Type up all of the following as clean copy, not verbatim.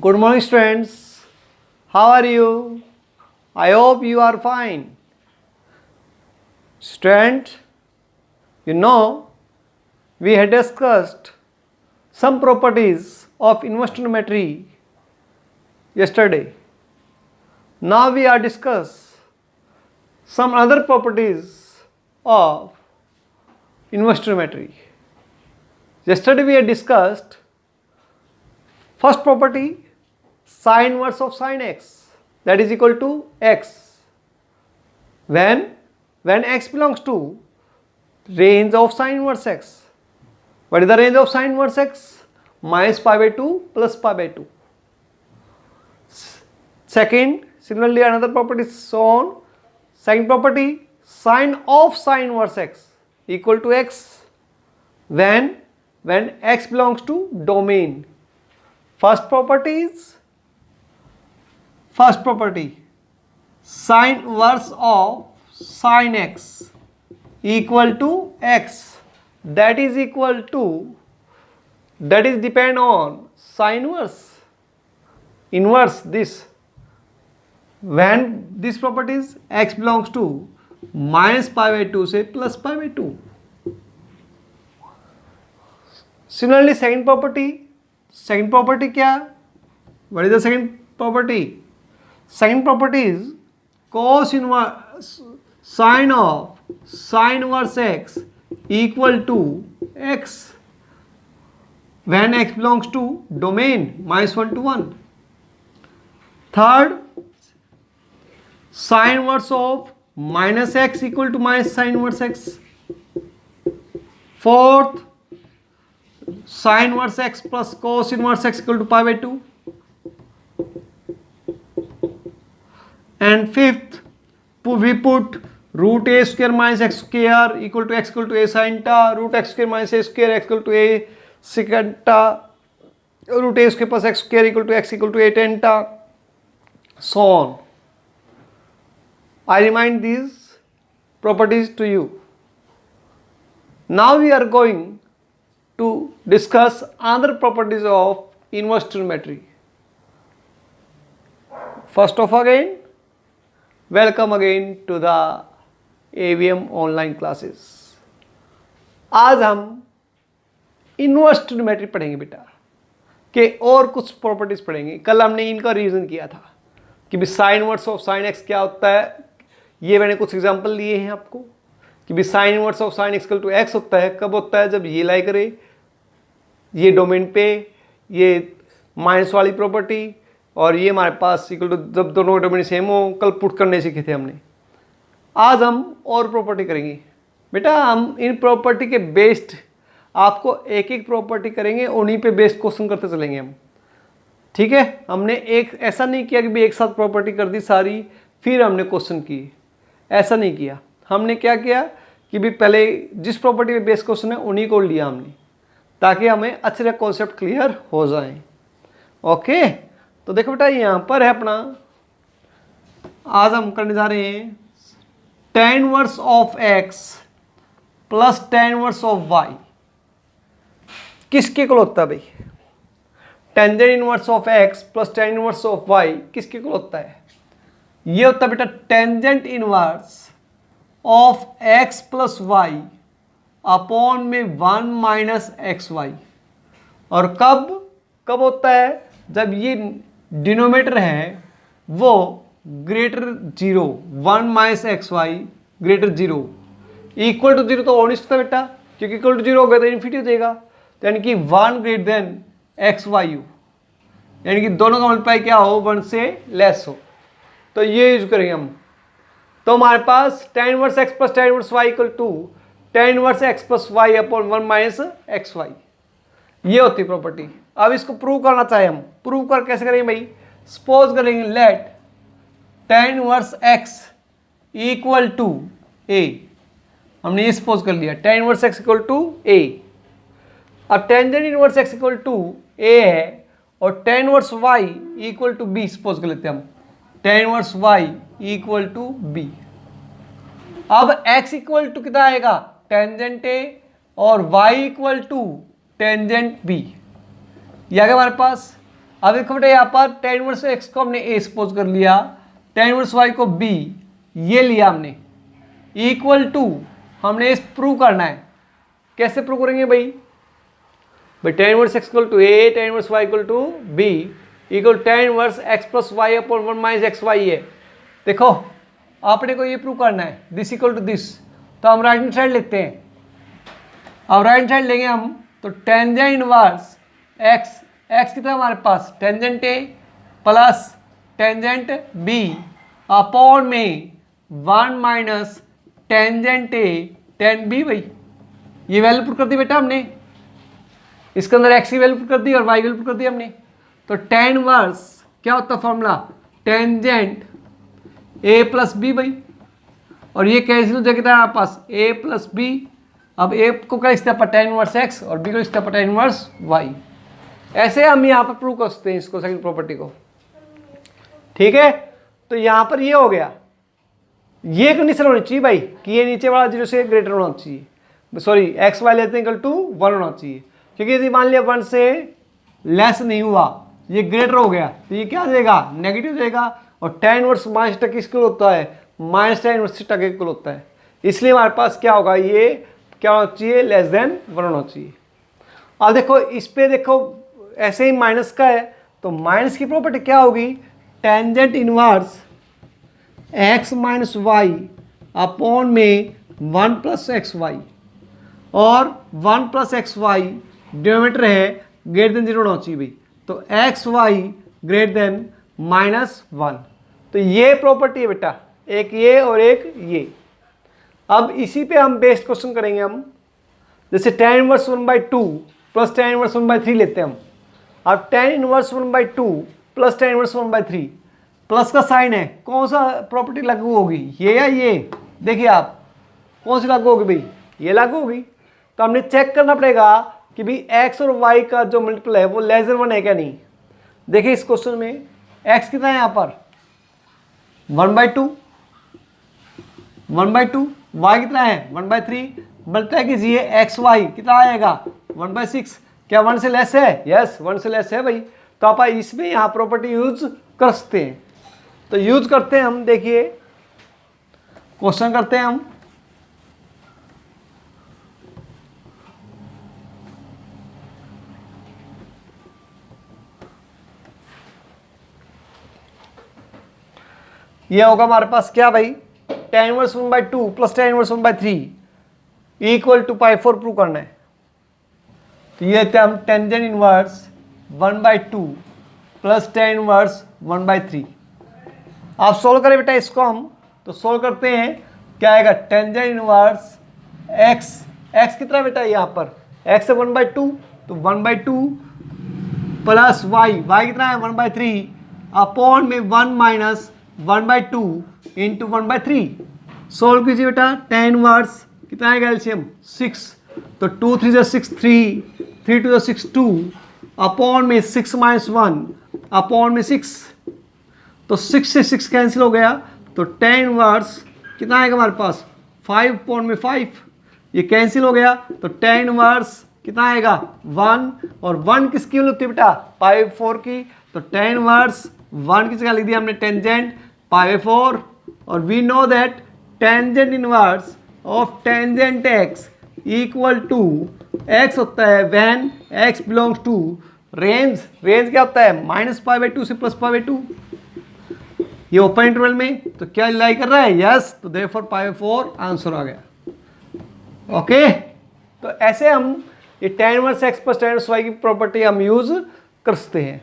Good morning, students. How are you? I hope you are fine. Student, we had discussed some properties of inverse trigonometry yesterday. Now we are discuss some other properties of inverse trigonometry. Yesterday we had discussed first property, sine inverse of sine x, that is equal to x. When x belongs to range of sine inverse x. What is the range of sine inverse x? Minus pi by 2 plus pi by 2. Second, similarly another property is shown. Second property, sine of sine inverse x equal to x when x belongs to domain. First property, sine inverse of sine x equal to x, that is depend on sine inverse this. When this property is x belongs to minus pi by 2 say plus pi by 2. Similarly second property क्या? What is the second property? Second property is cos inverse sine of sine inverse x equal to x when x belongs to domain minus 1 to 1. Third, sine inverse of minus x equal to minus sine inverse x. Fourth, sine inverse x plus cos inverse x equal to pi by 2. And fifth, we put root a square minus x square equal to x equal to a sin ta, root x square minus a square x equal to a secant ta, root a square plus x square equal to x equal to a tan ta, so on. I remind these properties to you. Now we are going to discuss other properties of inverse trigonometry. First of again, welcome again to the AVM online classes. आज हम inverse trigonometry पढ़ेंगे बेटा के और कुछ properties पढ़ेंगे. कल हमने इनका रिवीजन किया था कि भी sine inverse of sine x क्या होता है. ये मैंने कुछ एग्जांपल लिए हैं आपको कि भी sine inverse of sine x equal to x होता है. कब होता है? जब ये लाई करे ये डोमेन पे, ये माइनस वाली प्रॉपर्टी और ये हमारे पास इक्वल टू जब दोनों डोमेन सेम हो. कल पुट करने सीखे थे हमने. आज हम और प्रॉपर्टी करेंगे बेटा. हम इन प्रॉपर्टी के बेस्ड आपको एक एक प्रॉपर्टी करेंगे, उन्हीं पे बेस्ड क्वेश्चन करते चलेंगे हम. ठीक है. हमने एक ऐसा नहीं किया कि भी एक साथ प्रॉपर्टी कर दी सारी फिर हमने क्वेश्चन किए. ऐसा नहीं किया. हमने क्या किया कि भी पहले जिस प्रॉपर्टी पे बेस्ड क्वेश्चन है उन्हीं को लिया हमने, ताकि हमें अच्छे से कॉन्सेप्ट क्लियर हो जाए. ओके. तो देखो बेटा यहाँ पर है अपना, आज हम करने जा रहे हैं tan inverse of x plus tan inverse of y किसके इक्वल होता है भाई? Tangent inverse of x plus tan inverse of y किसके इक्वल होता है? ये होता है बेटा tangent inverse of x plus y upon में 1 माइनस एक्स वाई. और कब होता है? जब ये डिनोमिनेटर है वो greater 0, 1 minus x y greater 0. Equal to 0 तो हो नहीं सकता बेटा, क्योंकि इक्वल टू 0 हो गया तो इन्फिनिटी हो जाएगा. तो यानी कि 1 greater than x why you, यानी कि दोनों का मल्टीप्लाई क्या हो? 1 से लेस हो. तो ये यूज करेंगे हम. तो हमारे पास tan inverse x plus tan inverse y equal to tan inverse x plus y upon 1 minus x y. ये होती प्रॉपर्टी. अब इसको प्रूव करना चाहे हम, प्रूव कर कैसे करेंगे भाई? सपोज करेंगे let tan inverse x equal to a. हमने ये सपोज कर लिया tan inverse x equal to a. अब tangent inverse x equal to a है और tan inverse y equal to b suppose कर लेते हैं हम. tan inverse y equal to b. अब x इक्वल टू कितना आएगा? टेंजेंट a और y equal to tangent b. ये आ गया हमारे पास. अब देखो बेटा यहाँ पर tan इनवर्स x को हमने a सपोज कर लिया, tan इनवर्स y को b, ये लिया हमने, इक्वल टू हमने इस प्रूव करना है। कैसे प्रूव करेंगे भाई? tan inverse x equal to a, tan inverse y equal to b, equal tan inverse x plus y upon 1 minus x y है। देखो आपने को ये प्रूव करना है, दिस इक्वल टू दिस, तो हम राइट हैंड साइड लेते हैं। अब राइट हैंड साइड लेंगे हम, तो टेंजेंट इनवर्स x, x कितना हमारे पास tangent a plus tangent b upon में 1 minus tangent a tan b। भाई ये वैल्यू पुट कर दी बेटा हमने, इसके अंदर x की वैल्यू पुट कर दी और y की वैल्यू पुट कर दी हमने। तो tan इनवर्स क्या होता है formula, tangent a plus b भाई, और ये कैंसिल हो जाएगा आपके पास a प्लस बी। अब a को क्या लिखते हैं tan इनवर्स x और b को लिखते हैं tan इनवर्स y। ऐसे हम यहाँ पर प्रूव कर सकते हैं इसको, सेकंड प्रॉपर्टी को। ठीक है, तो यहाँ पर ये हो गया, ये कंडीशन होनी चाहिए भाई कि ये नीचे वाला 0 से ग्रेटर होना चाहिए, sorry x y less than equal to 1 होना चाहिए, क्योंकि यदि मान लिया 1 से लेस नहीं हुआ, ये ग्रेटर हो गया, तो ये क्या हो जाएगा, नेगेटिव जाएगा। और tan इनवर्स माइनस टक किसके होता है, माइनस tan इनवर्स टक इक्वल होता है, इसलिए हमारे पास क्या होगा, ये क्या होना चाहिए, लेस देन 1 होना चाहिए। अब देखो इस पे देखो ऐसे ही माइनस का है, तो माइनस की प्रॉपर्टी क्या होगी, tangent inverse x minus y upon में 1 प्लस एक्स वाई, और 1 प्लस एक्स वाई डिनोमिनेटर है ग्रेटर देन 0 होना चाहिए भाई, तो एक्स वाई ग्रेटर देन -1। तो ये प्रॉपर्टी है बेटा, एक ये और एक ये। अब इसी पे हम बेस्ड क्वेश्चन करेंगे हम, जैसे tan inverse 1/2 plus tan inverse 1/3 लेते हैं हम। अब tan inverse 1/2 plus tan inverse 1/3, plus का साइन है, कौन सा प्रॉपर्टी लागू होगी, ये या ये? देखिए आप कौन सी लागू होगी भाई, ये लागू होगी। तो हमने चेक करना पड़ेगा कि भाई x और y का जो मल्टीपल है वो लेस देन 1 है क्या नहीं। देखिए इस क्वेश्चन में x कितना है यहाँ पर 1/2, 1/2, y कितना है 1/3, मल्टीप्लाई कीजिए एक्स वाई कितना आएगा 1/6। क्या 1 से लेस है? यस 1 से लेस है भाई। तो आप इसमें यहाँ प्रॉपर्टी यूज कर सकते हैं, तो यूज करते हैं हम। देखिए क्वेश्चन करते हैं हम, ये होगा हमारे पास क्या भाई, tan inverse 1/2 plus tan inverse 1/3 equal to π4 prove करना है। तो ये लेते हैं हम tangent inverse 1/2 plus tan inverse 1/3। आप सोल्व करें बेटा इसको हम, तो सोल्व करते हैं, क्या आएगा, टेंजेंट इनवर्स x कितना बेटा यहाँ पर x है 1/2, तो 1/2 प्लस y कितना है 1/3 अपॉन में 1 माइनस 1/2 इंटू 1/3। सोल्व कीजिए बेटा, tan इनवर्स कितना आएगा एलसीएम 6, तो 2 3 जो 6 3 3 2 6 2 अपॉन में 6 माइनस 1 अपॉन में 6, तो 6 से 6 कैंसिल हो गया, तो tan इनवर्स कितना आएगा हमारे पास 5 अपॉन में 5, ये कैंसिल हो गया, तो tan इनवर्स कितना आएगा 1, और 1 किसकी वैल्यू होती है बेटा π4 की, तो tan इनवर्स 1 की जगह लिख दिया हमने टेंजेंट π4, और we know that tangent inverse of tangent x equal to x होता है when x belongs to range क्या होता है -π/2 से +π/2। ये ओपन इंटरवल में, तो क्या लाई कर रहा है, यस, तो देयरफॉर π4 आंसर आ गया। ओके, तो ऐसे हम ये tan inverse x plus tan inverse y की प्रॉपर्टी हम यूज कर सकते हैं।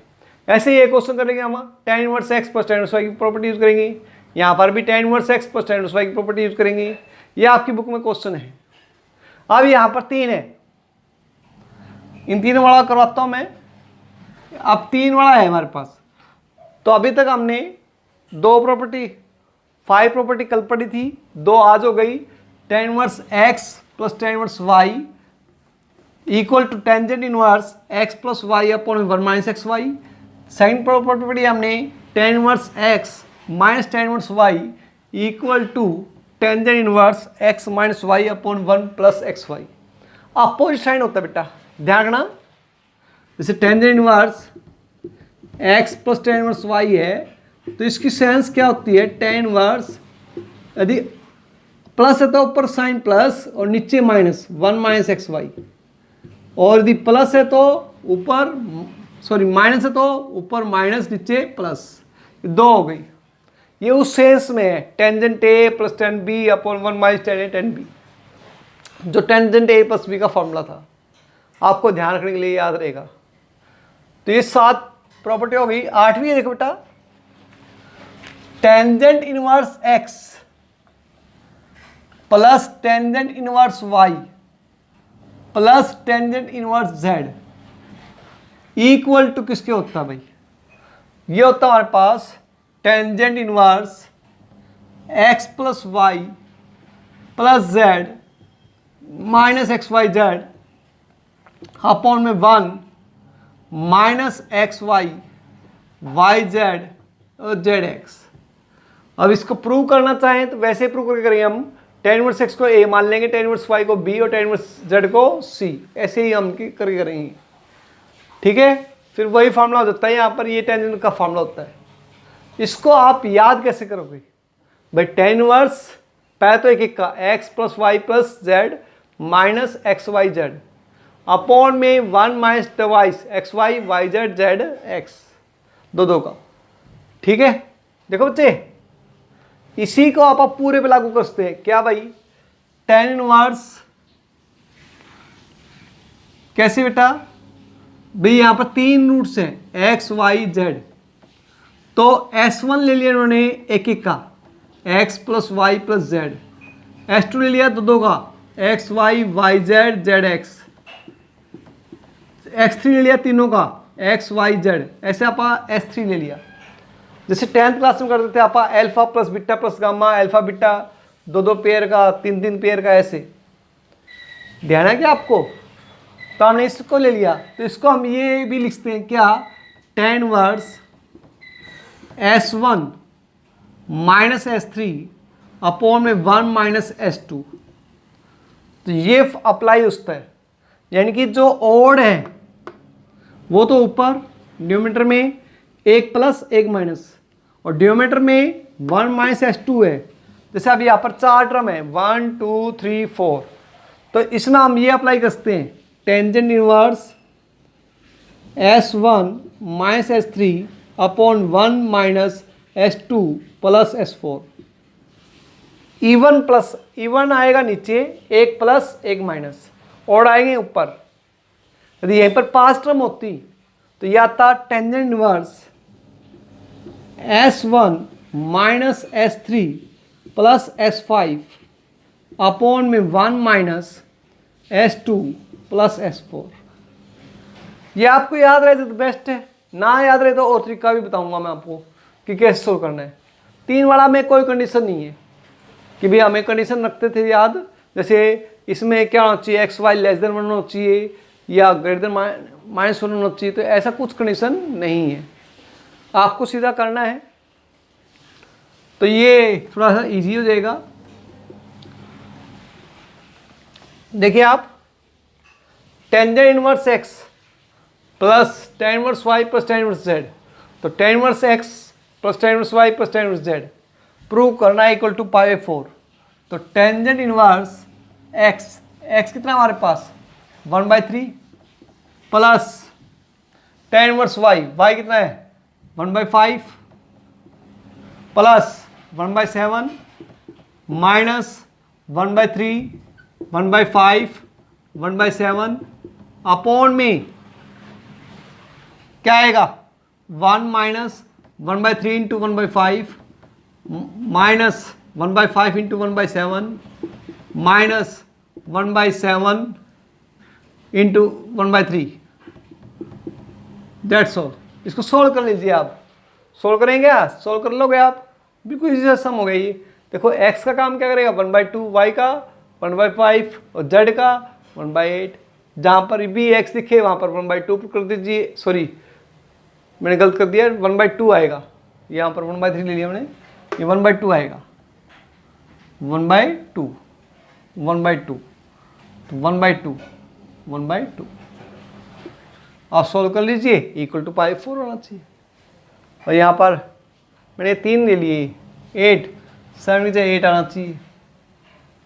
ऐसे ये क्वेश्चन करेंगे हम, tan inverse x plus tan inverse y की प्रॉपर्टी यूज करेंगे, यहाँ पर भी tan inverse x plus tan inverse y की प्रॉपर्टी यूज करेंगे। ये आपकी बुक में क्वेश्चन है। अब यहाँ पर 3 है, इन तीनों वाला करवाता हूँ मैं। अब 3 वाला है हमारे पास, तो अभी तक हमने 2 प्रॉपर्टी 5 प्रॉपर्टी कल पढ़ी थी, 2 आज हो गई। tan inverse x plus tan inverse y equal to tangent inverse x plus y upon 1 minus x y. Second property हमने tan inverse x minus tan inverse y equal to tangent inverse x minus y upon 1 plus x y. Opposite sign होता है बेटा, ध्यान रखना। जैसे tangent inverse x plus tan inverse y है, तो इसकी सेंस क्या होती है, टेन इनवर्स, यदि प्लस है तो ऊपर साइन प्लस और नीचे माइनस, 1 माइनस एक्स वाई, और यदि प्लस है तो ऊपर, सॉरी माइनस है तो ऊपर माइनस नीचे प्लस, दो हो गई। ये उस सेंस में है, tangent a plus tan b upon 1 minus tan a tan b, जो टेंजेंट ए प्लस बी का फॉर्मूला था, आपको ध्यान रखने के लिए याद रहेगा। तो ये 7 प्रॉपर्टी हो गई। 8वीं है, देखो बेटा, tangent inverse x plus tangent inverse y plus tangent inverse z equal to किसके होता है भाई, ये होता है हमारे पास tangent inverse x plus y plus z minus x y z upon में 1 minus x y y z और जेड एक्स। अब इसको प्रूव करना चाहें तो वैसे प्रूव करके करेंगे हम, टेन इनवर्स एक्स को ए मान लेंगे, टेन इनवर्स वाई को बी और टेन इनवर्स जेड को सी, ऐसे ही हम करके करेंगे। ठीक है, फिर वही फार्मूला हो जाता है, यहाँ पर ये टेंजेंट का फार्मूला होता है। इसको आप याद कैसे करोगे भाई, टेन इनवर्स पहले तो एक एक का x plus y plus z minus x y z upon में 1 minus twice x y y z z x, दो दो का। ठीक है, देखो बच्चे, इसी को आप पूरे पे लागू कर सकते हैं। क्या भाई, टेन इनवर्स कैसे बेटा भाई, यहां पर 3 रूट्स हैं एक्स वाई जेड, तो S1 ले लिया इन्होंने एक एक का x plus y plus z, S2 ले लिया दो दो का x y y z z x, x3 ले लिया तीनों का एक्स वाई जेड, ऐसे आप S3 ले लिया। जैसे 10th क्लास में करते थे आप alpha plus beta plus gamma, alpha beta दो दो पेयर का, तीन तीन पेयर का, ऐसे ध्यान है क्या आपको। तो हमने इसको ले लिया, तो इसको हम ये भी लिखते हैं क्या, ten verse S1 minus S3 upon में 1 माइनस S2। तो ये अप्लाई होता है, यानी कि जो ओड है वो तो ऊपर न्यूमरेटर में एक प्लस एक माइनस, और डिनोमिनेटर में 1 माइनस S2 है। जैसे अभी यहाँ पर 4 टर्म है, 1 2 3 4, तो इसमें हम ये अप्लाई करते हैं, tangent inverse S1 minus S3 upon 1 minus S2 plus S4। Even plus even आएगा नीचे, एक प्लस एक माइनस, और आएंगे ऊपर। यदि यहीं पर 5 टर्म होती तो यह आता tangent inverse S1 minus S3 plus S5 upon में 1 माइनस S2 प्लस S4। ये आपको याद रहे तो बेस्ट है, ना याद रहे तो और तरीका भी बताऊंगा मैं आपको कि कैसे सोल्व करना है। 3 वाला में कोई कंडीशन नहीं है कि भाई हमें कंडीशन रखते थे याद, जैसे इसमें क्या होना चाहिए, एक्स वाई लेस देन 1 होना चाहिए या ग्रेटर देन माइनस 1 होना चाहिए, तो ऐसा कुछ कंडीशन नहीं है, आपको सीधा करना है। तो ये थोड़ा सा इजी हो जाएगा। देखिए आप, tangent inverse x plus tan inverse y plus tan inverse z, तो tan inverse x plus tan inverse y plus tan inverse z prove करना है इक्वल टू पाई 4। तो टेंजेंट इनवर्स एक्स, एक्स कितना हमारे पास 1/3 plus tan inverse y, y कितना है 1/5 plus 1/7 minus 1/3 1/5 1/7 upon में क्या आएगा 1 minus 1/3 into 1/5 minus 1/5 into 1/7 minus 1/7 into 1/3, that's all. इसको सोल्व कर लीजिए आप, सोल्व करेंगे, सोल्व कर लोगे आप, बिल्कुल इजी सम हो गया ये। देखो x का काम क्या करेगा 1/2, y का 1/5 और z का 1/8। जहाँ पर भी x दिखे वहाँ पर 1/2 कर दीजिए, सॉरी मैंने गलत कर दिया, 1/2 आएगा, यहाँ पर 1/3 ले लिया मैंने, ये 1/2 आएगा, 1/2 1/2, तो 1/2 1/2 आप सॉल्व कर लीजिए, इक्वल टू पाई 4 होना चाहिए। और यहाँ पर मैंने 3 ले लिए, 8, 7 की जगह 8 आना चाहिए,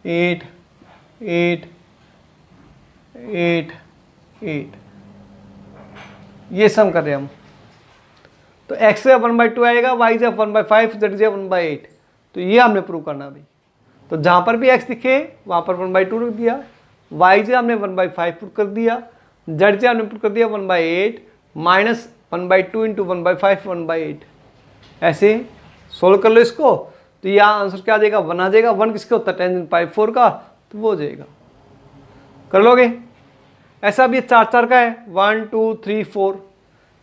8 8 8 8, ये सम कर रहे हैं हम। तो x से 1/2 आएगा, y से 1/5, z से 1/8। तो ये हमने प्रूव करना भाई। तो जहाँ पर भी x दिखे वहाँ पर 1/2 रख दिया, y से हमने 1/5 पुट कर दिया, z से हमने पुट कर दिया 1/8 माइनस 1/2 इंटू 1/5 1/8। ऐसे सोल्व कर लो इसको। तो यहाँ आंसर क्या आ जाएगा, 1 आ जाएगा। 1 किसका होता है, टेंजेंट पाई 4 का, तो वो हो जाएगा। कर लोगे ऐसा। भी 4 का है, 1 2 3 4।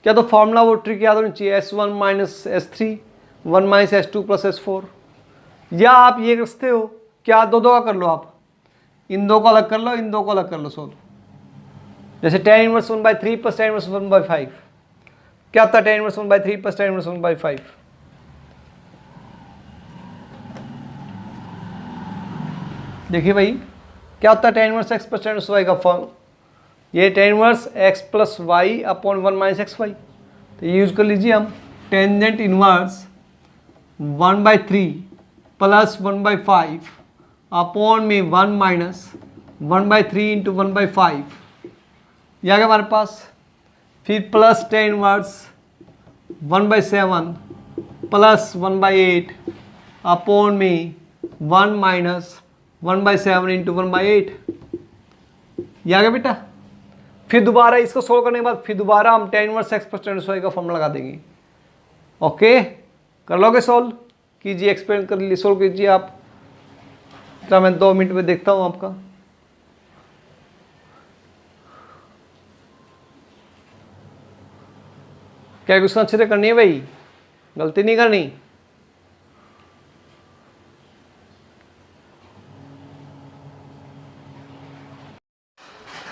क्या तो फॉर्मूला वो ट्रिक याद होनी चाहिए, S1 minus S3 1 minus S2 plus S4। या आप ये करते हो, क्या दो का कर लो आप, इन दो को अलग कर लो, इन दो को अलग कर लो सोल्व। जैसे tan inverse 1/3 plus tan inverse 1/5, क्या होता है tan inverse 1/3 plus tan inverse 1/5। देखिए भाई क्या होता है tan inverse x plus tan inverse y का फॉर्म, ये tan inverse x plus y upon 1 minus x y. तो ये यूज कर लीजिए हम, टेंजेंट इनवर्स 1/3 प्लस 1/5 अपॉन में 1 माइनस 1/3 इंटू 1/5, यह आ गया हमारे पास। फिर plus tan inverse 1/7 plus 1/8 upon में 1 माइनस 1/7 इंटू 1/8, यह आ गया बेटा। फिर दोबारा इसको सोल्व करने के बाद फिर दोबारा हम tan inverse x plus tan inverse y का फॉर्मूला लगा देंगे। ओके, कर लोगे सोल्व, कीजिए, एक्सप्लेन कर लीजिए, सोल्व कीजिए आप। क्या मैं 2 मिनट में देखता हूँ आपका। क्या क्वेश्चन अच्छे से करनी है भाई, गलती नहीं करनी।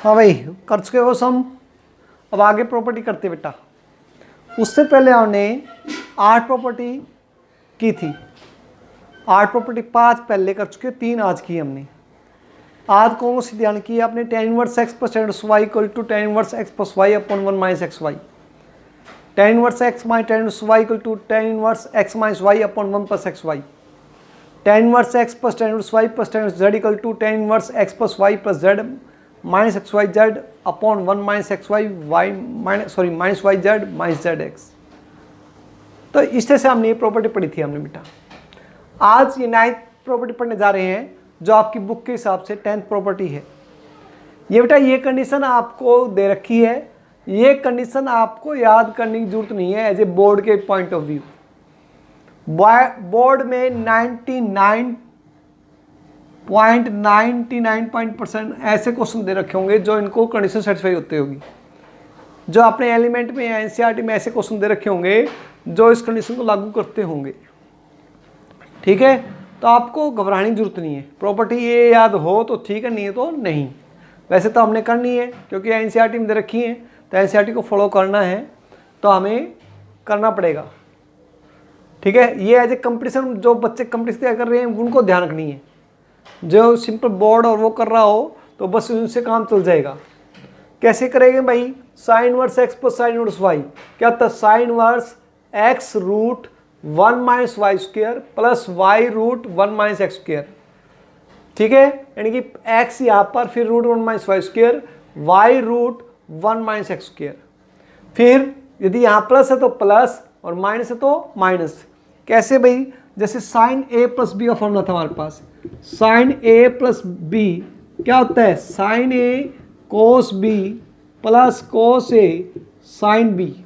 हाँ भाई कर चुके हो सम। अब आगे प्रॉपर्टी करते बेटा। उससे पहले हमने 8 प्रॉपर्टी की थी, 8 प्रॉपर्टी 5 पहले कर चुके, 3 आज की हमने। आज कौन सी ध्यान की आपने, tan inverse x plus tan inverse y equal to tan inverse x plus y upon 1 minus x y. tan inverse x minus tan inverse y equal to tan inverse x minus y upon 1 plus x y. tan inverse x plus tan inverse y plus tan inverse z equal to tan inverse x plus y plus z minus x y z upon 1 minus x y Y minus y z minus z x. तो इस तरह से हमने ये property पढ़ी थी हमने बेटा। आज ये 9th प्रॉपर्टी पढ़ने जा रहे हैं जो आपकी बुक के हिसाब से 10th प्रॉपर्टी है। ये बेटा ये कंडीशन आपको दे रखी है, ये कंडीशन आपको याद करने की जरूरत नहीं है एज ए बोर्ड के पॉइंट ऑफ व्यू। बोर्ड में 99.99% ऐसे क्वेश्चन दे रखे होंगे जो इनको कंडीशन सेटिस्फाई होते होगी। जो अपने एलिमेंट में या एनसीईआरटी में ऐसे क्वेश्चन दे रखे होंगे जो इस कंडीशन को लागू करते होंगे। ठीक है, तो आपको घबराने की जरूरत नहीं है। प्रॉपर्टी ये याद हो तो ठीक है, नहीं है तो नहीं। वैसे तो हमने करनी है क्योंकि एनसीईआरटी में दे रखी है, तो एनसीईआरटी को फॉलो करना है तो हमें करना पड़ेगा। ठीक है, ये एज ए कंपटीशन जो बच्चे कंपटीशन तैयार कर रहे हैं उनको ध्यान रखनी है। जो सिंपल बोर्ड और वो कर रहा हो तो बस उनसे काम चल जाएगा। कैसे करेंगे भाई, sine inverse x plus sine inverse y, क्या होता है sine inverse x root 1 minus y square plus y root 1 minus x square. ठीक है, यानी कि एक्स यहाँ पर, फिर root 1 minus y square, y root 1 minus x square. फिर यदि यहाँ प्लस है तो प्लस और माइनस है तो माइनस। कैसे भाई, जैसे साइन ए प्लस बी का फॉर्मूला था हमारे पास, साइन ए प्लस बी क्या होता है, साइन ए कोस बी प्लस कोस ए साइन बी।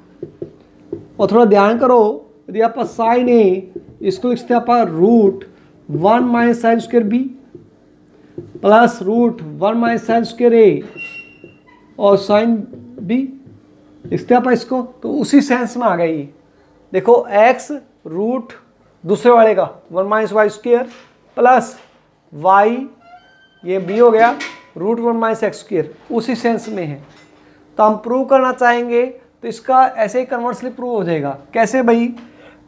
और थोड़ा ध्यान करो, यदि आप साइन ए इसको लिखते हैं आप root 1 minus sine square B plus root 1 minus sine square A और साइन बी लिखते हैं आप इसको, तो उसी सेंस में आ गई। देखो एक्स रूट दूसरे वाले का 1 minus y square plus y, ये बी हो गया रूट 1 माइनस एक्स स्क्वायर, उसी सेंस में है। तो हम प्रूव करना चाहेंगे तो इसका ऐसे ही कन्वर्सली प्रूव हो जाएगा। कैसे भाई,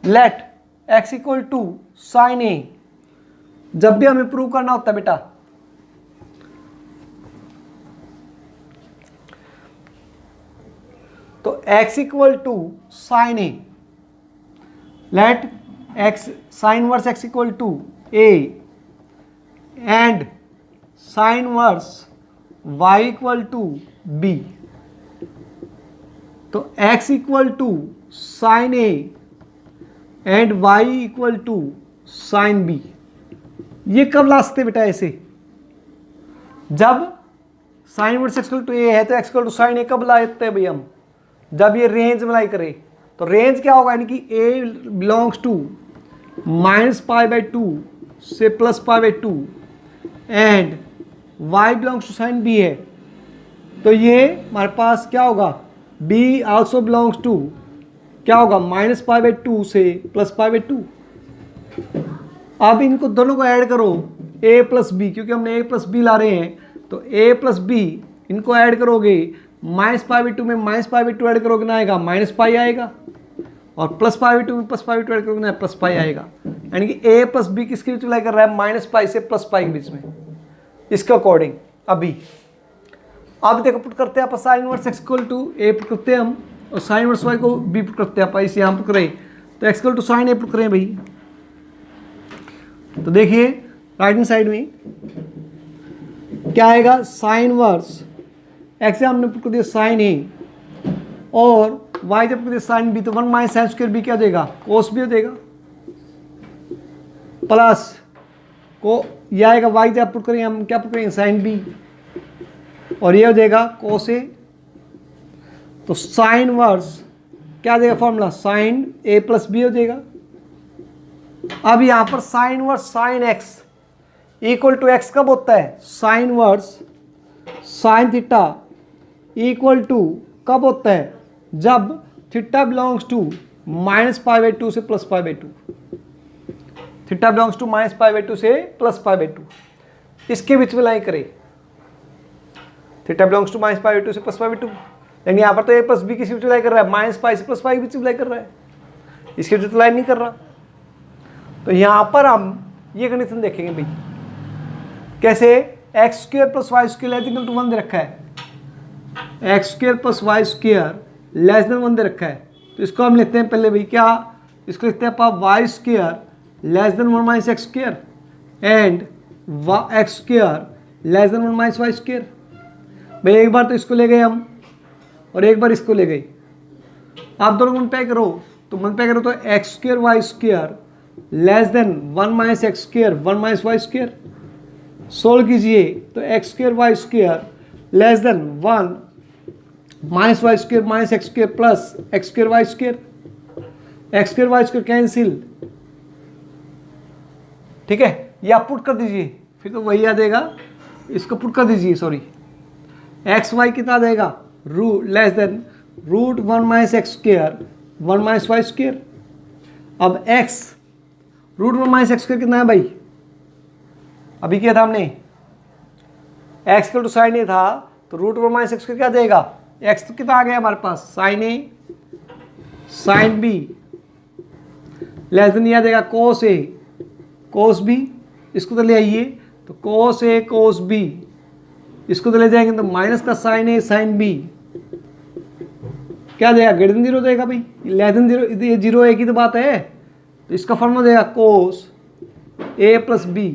let x equal to sine A. जब भी हमें प्रूव करना होता है बेटा, तो x equal to sine A, let x sine inverse x equal to A and sine inverse y equal to B. तो x equal to sine A and y equal to sine B. ये कब ला सकते बेटा ऐसे? जब sine inverse x equal to A है तो एक्स इक्वल टू साइन ए कब ला सकते हैं भाई हम? जब ये रेंज मलाई करे। तो रेंज क्या होगा, यानी कि a बिलोंग्स टू -π/2 से +π/2 and y belongs to sine b है। तो ये हमारे पास क्या होगा, b आल्सो बिलोंग्स टू क्या होगा, -π/2 से +π/2। अब इनको दोनों को ऐड करो a प्लस बी, क्योंकि हमने a प्लस बी ला रहे हैं। तो a प्लस बी इनको ऐड करोगे, -π/2 में -π/2 ऐड करोगे ना आएगा -π आएगा, और +π/2 में +π/2 ऐड करोगे ना +π आएगा। यानी कि a प्लस बी किसके बीच में लाई कर रहा है, -π से +π के बीच में, इसके अकॉर्डिंग। अभी अब देखो पुट करते हैं आप sine inverse x equal to a put करते हैं हम, और साइन इनवर्स वाई को बी पुट करते हैं आप, इसे यहाँ पुट करें तो x equal to sine a put करें भाई। तो देखिए राइट हैंड साइड में क्या आएगा, साइन इनवर्स एक्स से हमने पुट कर दिया साइन ए, और वाई जब पुट दिया साइन बी, तो 1 माइनस साइन स्क्वायर बी क्या हो जाएगा, कोस बी हो जाएगा, प्लस को यह आएगा वाई जब पुट करेंगे हम क्या पुट करेंगे, साइन बी, और ये हो जाएगा कोस ए। तो साइन वर्स क्या आ जाएगा formula, sine a plus b हो जाएगा। अब यहां पर sine inverse sine x equal to x कब होता है, sine inverse sine theta equal to कब होता है, जब थीटा बिलोंग्स टू -π/2 से +π/2, थीटा बिलोंग्स टू -π/2 से +π/2, इसके बीच में लाइन करें, थीटा बिलोंग्स टू -π/2 से +π/2। लेकिन यहाँ पर तो a प्लस बी किसी बीच में लाई कर रहा है, -π से +π के बीच में लाई कर रहा है, इसके बीच में लाइन नहीं कर रहा। तो यहाँ पर हम ये कंडीशन देखेंगे भाई कैसे, x² + y² = 1 दे रखा है, x² + y² <1 दे रखा है। तो इसको हम लिखते हैं पहले भाई क्या, इसको लिखते हैं आप y² <1 - x² and x² <1 - y²। भाई एक बार तो इसको ले गए हम और एक बार इसको ले गए, आप दोनों को मल्टीप्लाई करो, तो मल्टीप्लाई करो तो x² y² <1 - x², 1 - y²। Solve कीजिए तो x² y² <1 - y² - x² plus x² y², x² y² cancel, ठीक है। ये आप पुट कर दीजिए, फिर तो वही आ जाएगा, इसको पुट कर दीजिए, सॉरी एक्स वाई कितना देगा, √1 - x², 1 - y²। अब x √1 - x² कितना है भाई, अभी क्या था हमने, x इक्वल टू साइन ए था, तो √1 - x² क्या देगा, x तो कितना आ गया हमारे पास, sine A sine B less than यह देगा कोस ए कोस बी, इसको तो ले आइए, तो कोस ए कोस बी, इसको तो ले जाएंगे तो माइनस का साइन ए साइन बी क्या देगा, ग्रेटर देन 0 देगा भाई, लेस देन 0, ये 0 एक ही तो बात है। तो इसका फॉर्मूला देगा कोस ए प्लस बी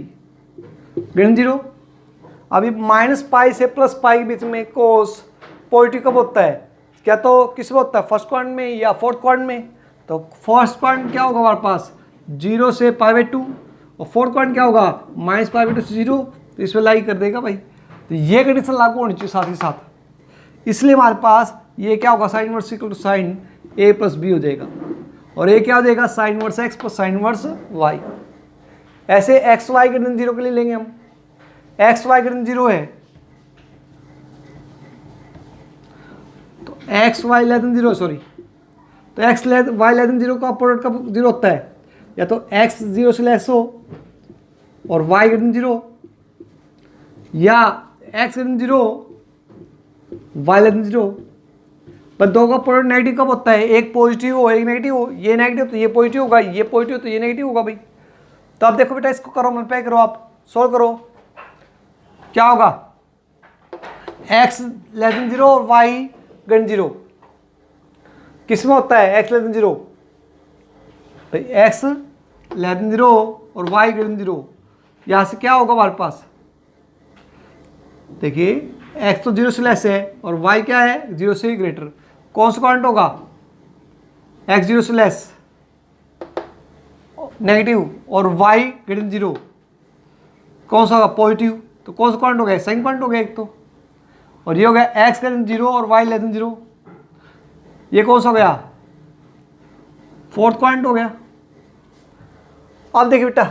ग्रेटर देन 0। अभी -π से +π के बीच में कोस पॉजिटिव कब होता है, क्या तो किस में होता है, फर्स्ट क्वाड्रेंट में या फोर्थ क्वाड्रेंट में। तो फर्स्ट क्वाड्रेंट क्या होगा हमारे पास 0 से π/2, और फोर्थ क्वाड्रेंट क्या होगा -π/2 से 0, तो इसमें लाई कर देगा भाई। तो ये कंडीशन लागू होनी चाहिए साथ ही साथ, इसलिए हमारे पास ये क्या होगा, sine inverse equal to sine a plus b हो जाएगा, और ये क्या हो जाएगा, sine inverse x plus sine inverse y. ऐसे एक्स वाई ग्रेटर देन 0 के लिए लेंगे हम, एक्स वाई ग्रेटर देन 0 है तो x y less than 0, sorry, तो एक्स वाई लेस देन 0 का प्रोडक्ट कब 0 होता है, या तो एक्स 0 से लेस हो और वाई ग्रेटर देन 0, या x greater than 0 y less than 0। पर दो का प्रोडक्ट नेगेटिव कब होता है, एक पॉजिटिव हो एक नेगेटिव हो, ये नेगेटिव तो ये पॉजिटिव होगा, ये पॉजिटिव तो ये नेगेटिव होगा भाई। तो अब देखो बेटा इसको करो, मल्टीप्लाई करो, आप सोल्व करो, क्या होगा, x लेस देन 0 और y ग्रेटर देन 0 किस में होता है, x लेस देन 0, भाई एक्स लेस देन 0 और वाई ग्रेटर देन 0, यहाँ से क्या होगा हमारे पास, देखिए एक्स तो 0 से लेस है और वाई क्या है 0 से ग्रेटर, कौन सा क्वाड्रेंट होगा, एक्स 0 से लेस नेगेटिव और वाई ग्रेटर देन 0 कौन सा होगा पॉजिटिव, तो कौन सा क्वाड्रेंट हो गया, सेकंड क्वाड्रेंट हो गया एक तो, और ये हो गया एक्स ग्रेटर देन 0 और वाई लेस देन 0, ये कौन सा हो गया फोर्थ क्वाड्रेंट हो गया। अब देखिए बेटा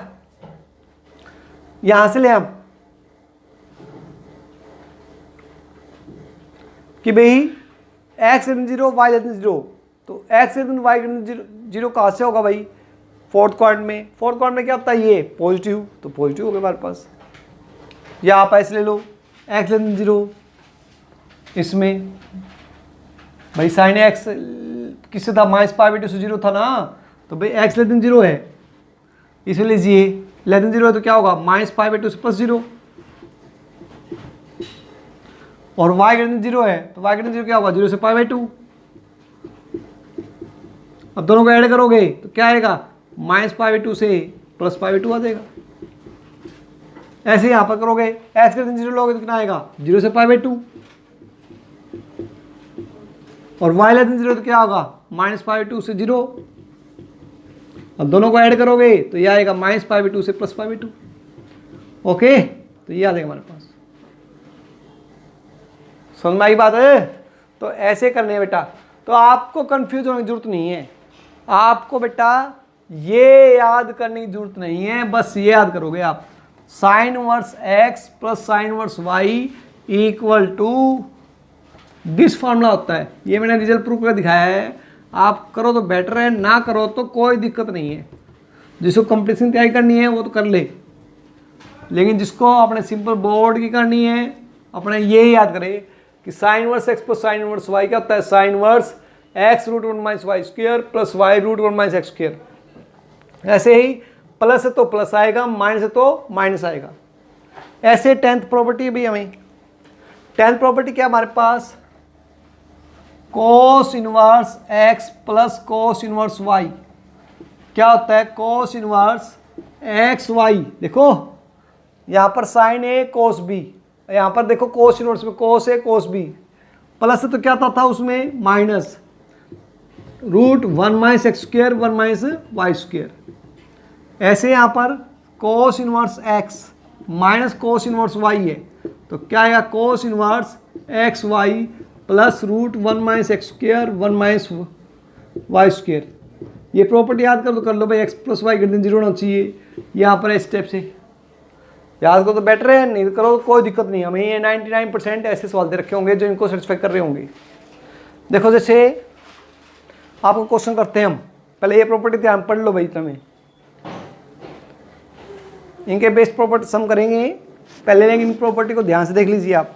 यहां से ले हम कि भाई x greater than 0 y less than 0, तो x greater than y greater than 0 कहाँ से होगा भाई, फोर्थ क्वाड्रेंट में, फोर्थ क्वाड्रेंट में क्या होता है ये पॉजिटिव, तो पॉजिटिव हो गया हमारे पास, या आप ऐसे ले लो एक्स लेस देन 0, इसमें भाई साइन एक्स किससे था -π/2 से 0 था ना, तो भाई एक्स लेस देन 0 है, इसमें लीजिए लेस देन 0 है तो क्या होगा -π/2 से +0, और y ग्रेटर देन 0 है तो y ग्रेटर देन 0 क्या होगा 0 से π/2, अब दोनों को ऐड करोगे तो क्या आएगा -π/2 से +π/2 आ जाएगा। ऐसे यहां पर करोगे x ग्रेटर देन 0 लोगे तो कितना आएगा 0 से π/2, और y लेस देन 0 तो क्या होगा -π/2 से 0, अब दोनों को ऐड करोगे तो ये आएगा -π/2 से +π/2, ओके, तो ये आ जाएगा हमारे पास, समझ में आई बात है। तो ऐसे करने हैं बेटा, तो आपको कंफ्यूज होने की जरूरत नहीं है, आपको बेटा ये याद करने की जरूरत नहीं है, बस ये याद करोगे आप sine inverse x plus sine inverse y equal to this formula होता है, ये मैंने रिजल्ट प्रूफ कर दिखाया है, आप करो तो बेटर है, ना करो तो कोई दिक्कत नहीं है, जिसको कंपटीशन तैयारी करनी है वो तो कर ले, लेकिन जिसको अपने सिंपल बोर्ड की करनी है अपने ये याद करे कि sign inverse x plus sine inverse y क्या होता है, sine inverse x√1 - y² plus y√1 - x², ऐसे ही प्लस है तो प्लस आएगा, माइनस है तो माइनस आएगा। ऐसे 10th प्रॉपर्टी भी हमें 10th प्रॉपर्टी क्या हमारे पास, cos inverse x plus cos inverse y क्या होता है, कोस इनवर्स एक्स वाई, देखो यहाँ पर साइन ए कोस बी, यहाँ पर देखो कोस इनवर्स में कोस ए कोस बी, प्लस तो क्या था उसमें माइनस √1 - x² 1 - y², ऐसे यहाँ पर cos inverse x minus cos inverse y है तो क्या आएगा cos inverse x y plus √1 - x² 1 - y²। ये प्रॉपर्टी याद कर लो भाई, x plus y greater than 0 होना चाहिए, यहाँ पर इस स्टेप से याद करो तो बेटर है, नहीं करो तो कोई दिक्कत नहीं। हमें ये 99% ऐसे सवाल दे रखे होंगे जो इनको सेटिस्फाई कर रहे होंगे। देखो जैसे आपको क्वेश्चन करते हैं हम, पहले ये प्रॉपर्टी ध्यान पढ़ लो भाई, तुम्हें इनके बेस्ट प्रॉपर्टी सम करेंगे पहले, लेकिन इन प्रॉपर्टी को ध्यान से देख लीजिए आप।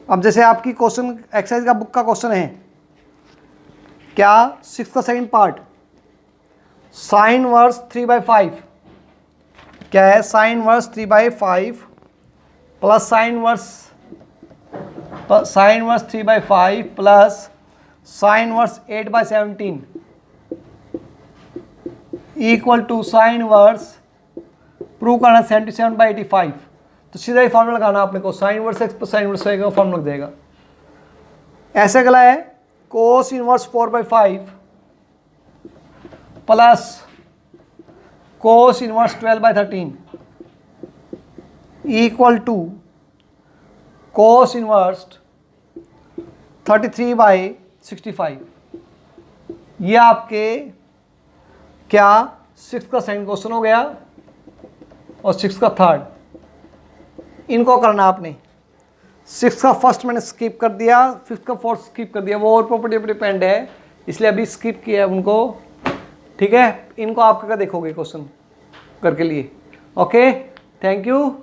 अब जैसे आपकी क्वेश्चन एक्सरसाइज का बुक का क्वेश्चन है क्या, 6 का सेकंड पार्ट, साइन वर्स 3/5 क्या है, sine inverse 3/5 plus sine inverse 3/5 plus sine inverse 8/17 equal to sine inverse prove करना 77/85। तो सीधा ही फॉर्मूला लगाना आपने को, sine inverse x plus sine inverse y का फॉर्मूला लग जाएगा। ऐसे अगला है cos inverse 4/5 plus cos inverse 12/13 equal to cos inverse 33/65। ये आपके क्या 6 का सेकंड क्वेश्चन हो गया और 6 का थर्ड। इनको करना आपने, 6 का फर्स्ट मैंने स्किप कर दिया, 5th का फोर्थ स्किप कर दिया, वो और प्रॉपर्टी पर डिपेंड है इसलिए अभी स्किप किया उनको, ठीक है। इनको आप क्या देखोगे क्वेश्चन करके लिए। Okay, thank you.